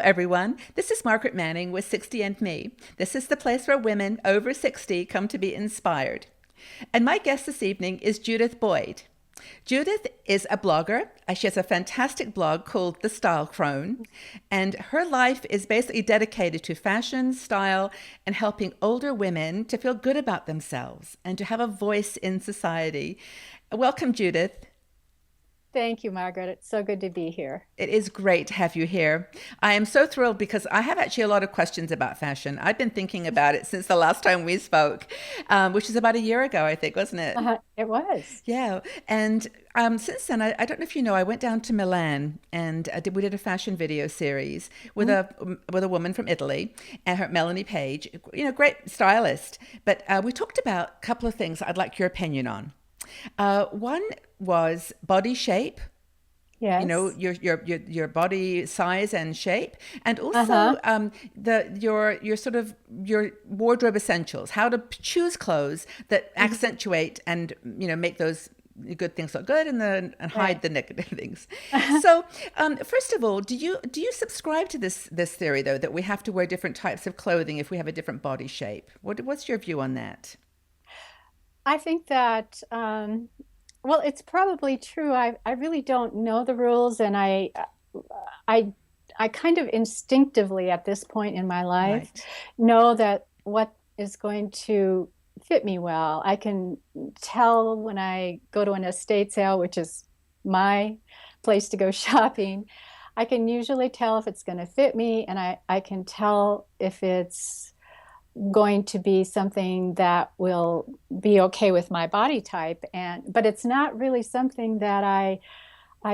everyone. This is Margaret Manning with 60 and Me. This is the place where women over 60 come to be inspired. And my guest this evening is Judith Boyd. Judith is a blogger. She has a fantastic blog called The Style Crone, and her life is basically dedicated to fashion, style, and helping older women to feel good about themselves and to have a voice in society. Welcome, Judith. Thank you, Margaret. It's so good to be here. It is great to have you here. I am so thrilled because I have actually a lot of questions about fashion. I've been thinking about it since the last time we spoke, which is about a year ago, I think, wasn't it? It was. Yeah. And since then, I don't know if you know, I went down to Milan and we did a fashion video series with Mhm. a woman from Italy, and her Melanie Page, great stylist. But we talked about a couple of things I'd like your opinion on. One was body shape, Yes. your body size and shape, and also Uh-huh. your sort of your wardrobe essentials, how to choose clothes that Mhm. accentuate and make those good things look good and hide Right. the negative things. So first of all, do you subscribe to this theory though that we have to wear different types of clothing if we have a different body shape? What's your view on that? I think that, well, it's probably true. I really don't know the rules, and I, I kind of instinctively at this point in my life Right. know that what is going to fit me well. I can tell when I go to an estate sale, which is my place to go shopping. I can usually tell if it's going to fit me, and I can tell if it's going to be something that will be okay with my body type. And but it's not really something that I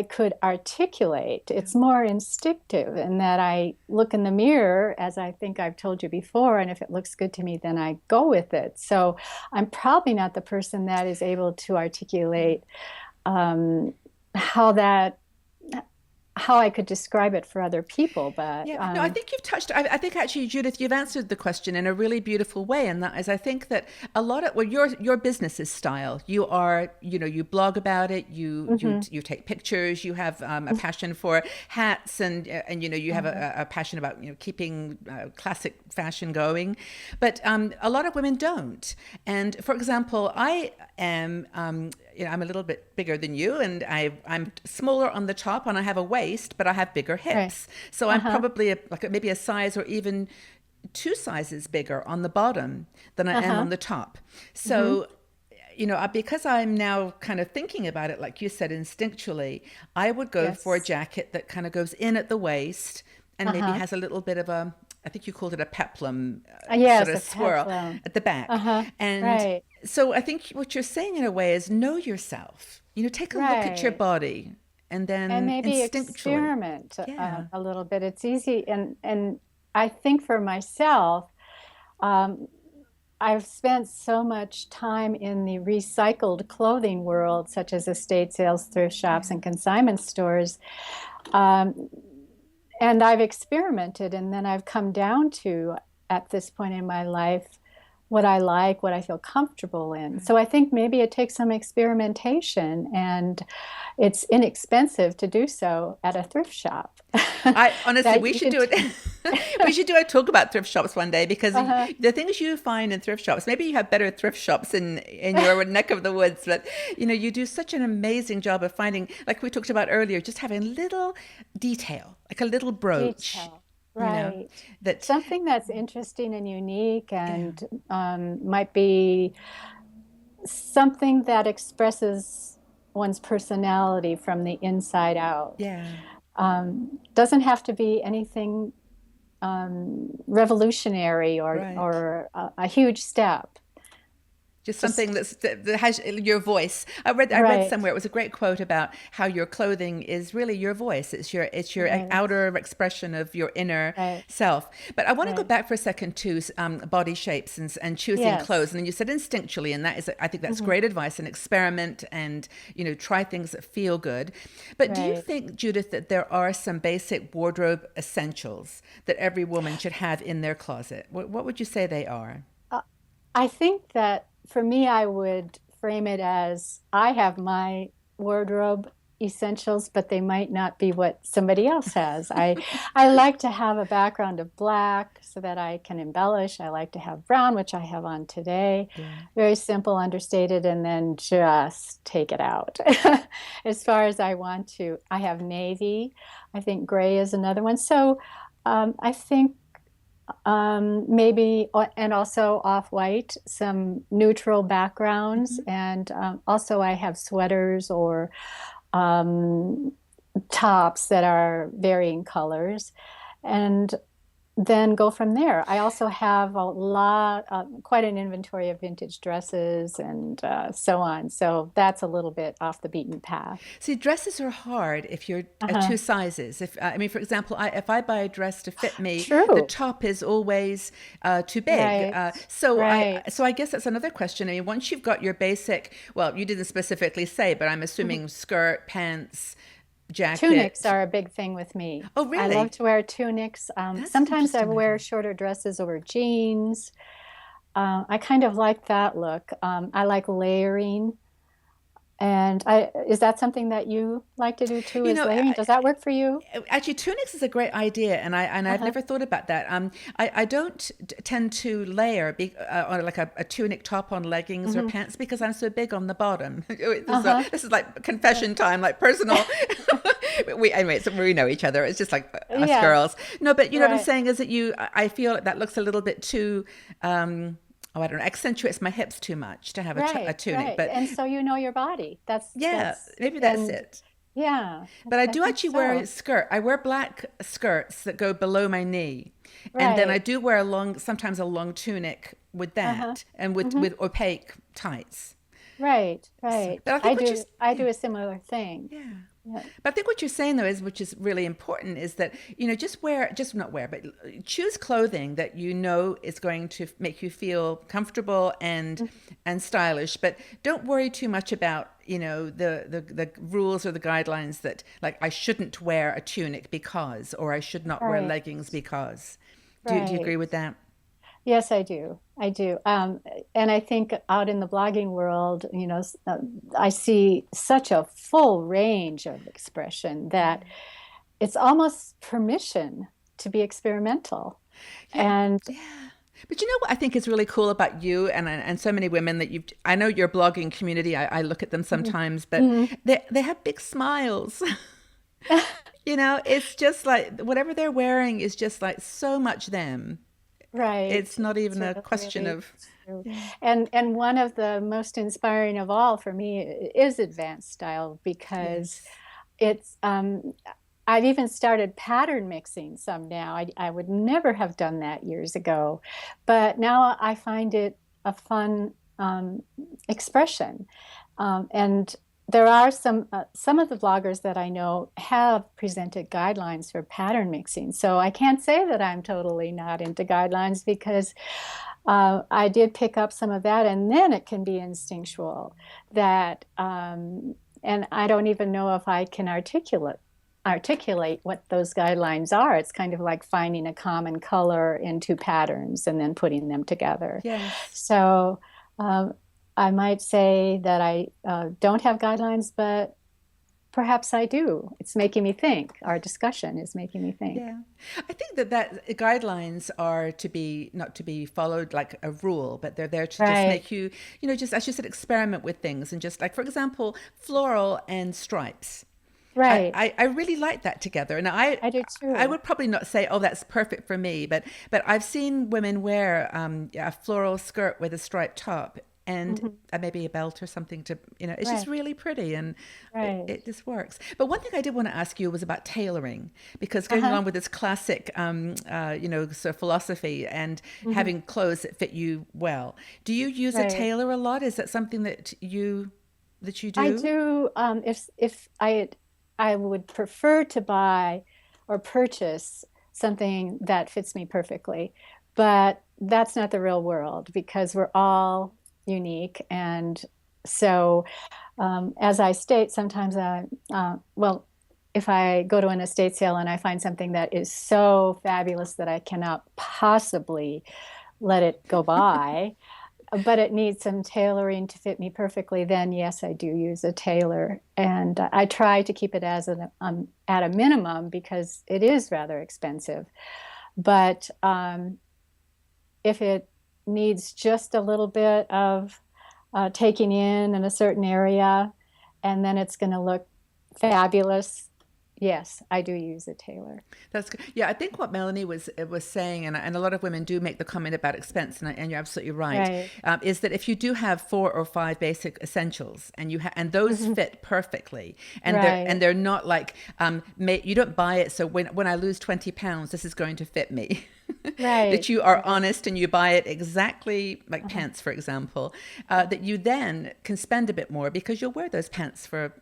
could articulate. It's more instinctive in that I look in the mirror, as I think I've told you before, and if it looks good to me, then I go with it. So I'm probably not the person that is able to articulate um, how that how I could describe it for other people, but Yeah, no, I think you've touched. I think actually, Judith, you've answered the question in a really beautiful way, and that is, I think that a lot of your business is style. You are, you blog about it. mhm, You take pictures. You have a passion for hats, and you have uh-huh, a passion about keeping classic fashion going, but a lot of women don't. And for example, I am. I'm a little bit bigger than you, and I'm smaller on the top, and I have a waist, but I have bigger right, hips. So I'm uh-huh, probably maybe a size or even two sizes bigger on the bottom than I am uh-huh, on the top. hmm So, because I'm now kind of thinking about it, like you said, instinctually, I would go for a yes, jacket that kind of goes in at the waist and maybe uh-huh. has a little bit of a, I think you called it a peplum sort Yes, of a swirl peplum. at the back. Uh-huh. And Right. so I think what you're saying in a way is know yourself. Take a look at your Right. body and And then maybe instinctually. experiment Yeah. a little bit. It's easy, and I think for myself, um, I've spent so much time in the recycled clothing world, such as estate sales, thrift shops, Yeah. and consignment stores. Um, and I've experimented, and then I've come down to, at this point in my life, what I like, what I feel comfortable in. So I think maybe it takes some experimentation, and it's inexpensive to do so at a thrift shop. I honestly, That we you should could, do it. We should do a talk about thrift shops one day because uh-huh. the things you find in thrift shops, maybe you have better thrift shops in your neck of the woods, but you do such an amazing job of finding, like we talked about earlier, just having little detail, like a little brooch, Detail. you know, Right. that, Something that's interesting and unique yeah, and might be something that expresses one's personality from the inside out. yeah, Doesn't have to be anything revolutionary right. or a huge step. Just something Just that has your voice. I read right, somewhere it was a great quote about how your clothing is really your voice. It's your right, outer expression of your inner right, self. But I want to go right. back for a second to body shapes and choosing clothes. Yes. And then you said instinctually, and that is I think that's Hmm. great advice. And experiment and try things that feel good. But do you Right. think, Judith, that there are some basic wardrobe essentials that every woman should have in their closet? What would you say they are? Uh, I think that for me, I would frame it as I have my wardrobe essentials, but they might not be what somebody else has. I like to have a background of black so that I can embellish. I like to have brown, which I have on today. Yeah. Very simple, understated, and then just take it out as far as I want to. I have navy. I think gray is another one. So I think maybe, and also off-white, some neutral backgrounds. Mhm. And also I have sweaters or um, tops that are varying colors. And then go from there. I also have quite an inventory of vintage dresses and so on. So that's a little bit off the beaten path. See, dresses are hard if you're Uh-huh. two sizes. If I mean, for example, if I buy a dress to fit me, the True. top is always too big. Right. So Right. I guess that's another question. I mean, once you've got your basic, well, you didn't specifically say, but I'm Mhm. assuming skirt, pants, Tunics jacket. are a big thing with me. Oh, I love really? to wear tunics. That's an Sometimes I interesting wear idea. shorter dresses over jeans. I kind of like that look. I like layering. And is that something that you like to do too, You is know, layering? Does that work for you? actually, tunics is a great idea, and I've Uh-huh. never thought about that. I don't tend to layer on like a tunic top on leggings or Hmm. pants because I'm so big on the bottom. Uh-huh. This is like confession time, like personal. We anyway, so we know each other. It's just like us Yes, girls. No, but you know what I'm right, saying is that I feel like that looks a little bit too. Oh, I don't know, accentuates my hips too much to have a right, tunic. right. But And so you know your body. yeah, That's maybe that's and it. yeah, But I I do think actually wear a so. skirt. I wear black skirts that go below my knee. And then I Right. do wear sometimes a long tunic with Uh-huh. that and Hmm. with opaque tights. Right, So, right. but I think what you, I yeah, do a similar thing. yeah. Yeah. But I think what you're saying though is, which is really important, is that just wear, just not wear, but choose clothing that you know is going to make you feel comfortable and stylish. But don't worry too much about the rules or the guidelines that like I shouldn't wear a tunic because, or I should not wear Right, leggings because. Do you right. agree with that? Yes, I do. I do. And I think out in the blogging world, I see such a full range of expression that it's almost permission to be experimental. Yeah, And yeah. But you know what I think is really cool about you and so many women that I know your blogging community. I look at them mhm, sometimes, but mhm. they have big smiles. It's just like whatever they're wearing is just like so much them. Right. It's not It's even a question really of true. yeah. And one of the most inspiring of all for me is advanced style because Yes. it's I've even started pattern mixing some now. I would never have done that years ago, but now I find it a fun expression. And there are some of the bloggers that I know have presented guidelines for pattern mixing. So I can't say that I'm totally not into guidelines because I did pick up some of that, and then it can be instinctual. That and I don't even know if I can articulate what those guidelines are. It's kind of like finding a common color in two patterns and then putting them together. Yes. So um, I might say that I don't have guidelines, but perhaps I do. It's making me think. Our discussion is making me think. Yeah. I think that guidelines are to be not to be followed like a rule, but they're there to just Right, make you, just as you said, experiment with things and just like, for example, floral and stripes. right. I really like that together. And I do I too. would probably not say, oh, that's perfect for me, but I've seen women wear yeah, a floral skirt with a striped top and Mhm. maybe a belt or something to, it's just Right, really pretty and right. it just works. But one thing I did want to ask you was about tailoring because going Uh-huh. along with this classic, sort of philosophy and Hmm. having clothes that fit you well. Do you use a Right. tailor a lot? Is that something that you I do? do. If I would prefer to buy or purchase something that fits me perfectly, but that's not the real world because we're all unique. And so, as I state, sometimes well, if I go to an estate sale and I find something that is so fabulous that I cannot possibly let it go by, but it needs some tailoring to fit me perfectly, then yes, I do use a tailor. And I try to keep it as at a minimum because it is rather expensive. But if it needs just a little bit of taking in a certain area, and then it's going to look fabulous, yes, I do use a tailor. That's good. Yeah, I think what Melanie was saying, and a lot of women do make the comment about expense, and you're absolutely right, Right. is that if you do have 4 or 5 basic essentials, and those Mhm. fit perfectly, and Right. they're not like you don't buy it so when I lose 20 pounds, this is going to fit me. That Right. you are Right. honest and you buy it exactly like Uh-huh. pants, for example, that you then can spend a bit more because you'll wear those pants for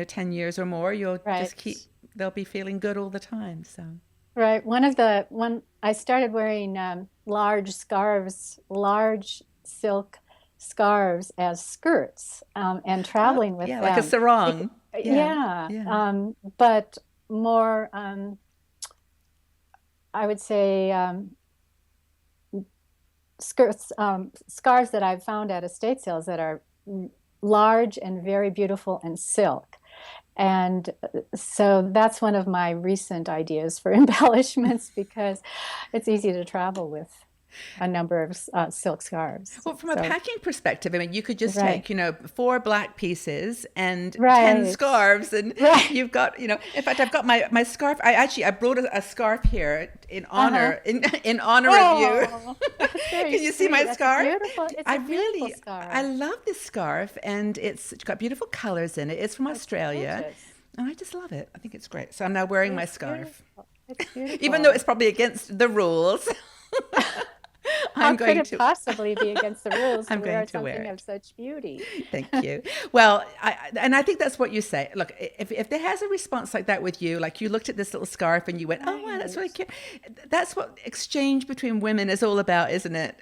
10 years or more. You'll Right. just keep they'll be feeling good all the time. So, Right. One I started wearing large scarves, large silk scarves as skirts, and traveling with yeah, like a them. sarong. Yeah, Yeah, yeah. but more, I would say, skirts, scarves that I've found at estate sales that are large and very beautiful and silk. And so that's one of my recent ideas for embellishments because it's easy to travel with a number of silk scarves. Well, from a So, packing perspective, I mean, you could just right, take, 4 black pieces and 10 right, scarves, and right. you've got, in fact, I've got my scarf. I brought a scarf here in Uh-huh. honor in honor of you. Oh, that's very Can you see sweet. my That's a scarf? beautiful, it's I a beautiful really, I scarf. love this scarf, and it's got beautiful colors in it. It's from It's Australia, gorgeous. and I just love it. I think it's great. So I'm now wearing my It's scarf, beautiful. It's even though beautiful. it's probably against the rules. How I'm could going it to. possibly be against the rules to I'm going wear to wear something of it. such beauty? Thank you. Well, I think that's what you say. Look, if there has a response like that with you, like you looked at this little scarf and you went, "Oh wow, that's really Right, cute." That's what exchange between women is all about, isn't it?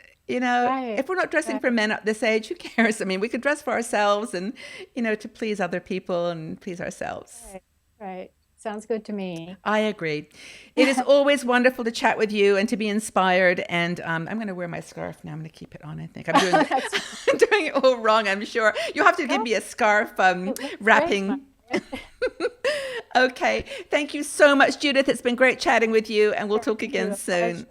right, If we're not dressing for right, men at this age, who cares? I mean, we could dress for ourselves and, to please other people and please ourselves. right, right. Sounds good to me. I agree. It is always wonderful to chat with you and to be inspired. And I'm going to wear my scarf now. I'm going to keep it on. I think I'm doing it. That's, I'm doing it all wrong. I'm sure you'll have to give no, me a scarf it looks graceful. wrapping. Okay. Thank you so much, Judith. It's been great chatting with you, and we'll Thank talk you. again A pleasure. soon.